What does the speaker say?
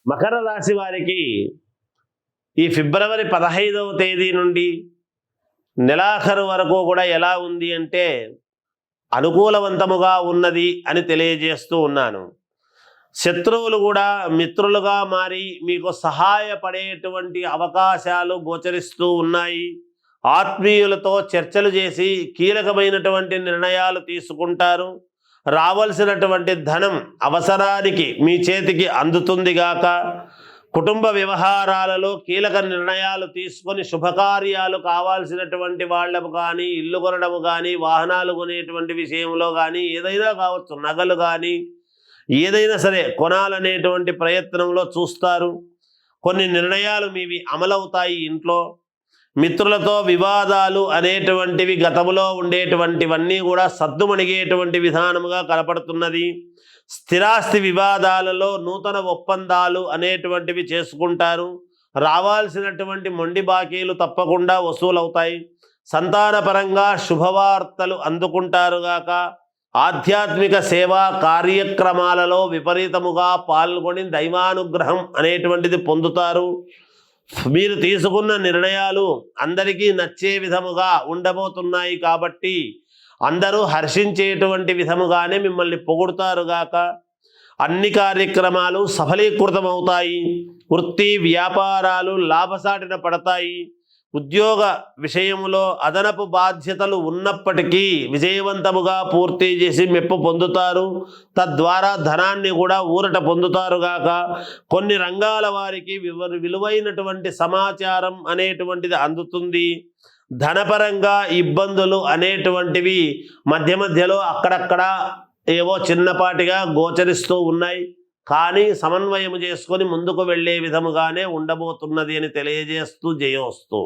మకర రాశి వారికి ఈ ఫిబ్రవరి 15వ తేదీ నుండి నెలాఖరు వరకు కూడా ఎలా ఉంది అంటే అనుకూలవంతముగా ఉన్నది అని తెలియజేస్తూ ఉన్నాను. శత్రువులు కూడా మిత్రులుగా మారి మీకు సహాయపడేటువంటి అవకాశాలు గోచరిస్తూ ఉన్నాయి. ఆత్మీయులతో చర్చలు చేసి కీలకమైనటువంటి నిర్ణయాలు తీసుకుంటారు. రావాల్సినటువంటి ధనం అవసరానికి మీ చేతికి అందుతుంది గాక. కుటుంబ వ్యవహారాలలో కీలక నిర్ణయాలు తీసుకొని శుభకార్యాలు కావాల్సినటువంటి వాళ్ళము కానీ, ఇల్లు కొనడము కానీ, వాహనాలు కొనేటువంటి విషయంలో కానీ, ఏదైనా కావచ్చు, నగలు కానీ ఏదైనా సరే కొనాలనేటువంటి ప్రయత్నంలో చూస్తారు. కొన్ని నిర్ణయాలు మీవి అమలవుతాయి. ఇంట్లో మిత్రులతో వివాదాలు అనేటువంటివి గతంలో ఉండేటువంటివన్నీ కూడా సద్దుమణిగేటువంటి విధానముగా కనపడుతున్నది. స్థిరాస్తి వివాదాలలో నూతన ఒప్పందాలు అనేటువంటివి చేసుకుంటారు. రావాల్సినటువంటి మొండి బాకీలు తప్పకుండా వసూలవుతాయి. సంతానపరంగా శుభవార్తలు అందుకుంటారుగాక. ఆధ్యాత్మిక సేవా కార్యక్రమాలలో విపరీతముగా పాల్గొని దైవానుగ్రహం అనేటువంటిది పొందుతారు. మీరు తీసుకున్న నిర్ణయాలు అందరికీ నచ్చే విధముగా ఉండబోతున్నాయి కాబట్టి అందరూ హర్షించేటువంటి విధముగానే మిమ్మల్ని పొగుడుతారుగాక. అన్ని కార్యక్రమాలు సఫలీకృతమవుతాయి. వృత్తి వ్యాపారాలు లాభసాటిన పడతాయి. ఉద్యోగ విషయంలో అదనపు బాధ్యతలు ఉన్నప్పటికీ విజయవంతముగా పూర్తి చేసి మెప్పు పొందుతారు. తద్వారా ధనాన్ని కూడా ఊరట పొందుతారుగాక. కొన్ని రంగాల వారికి విలువైనటువంటి సమాచారం అనేటువంటిది అందుతుంది. ధనపరంగా ఇబ్బందులు అనేటువంటివి మధ్య మధ్యలో అక్కడక్కడ ఏవో చిన్నపాటిగా గోచరిస్తూ ఉన్నాయి. కానీ సమన్వయం చేసుకొని ముందుకు వెళ్ళే విధముగానే ఉండబోతున్నది అని తెలియజేస్తూ జయోస్తు.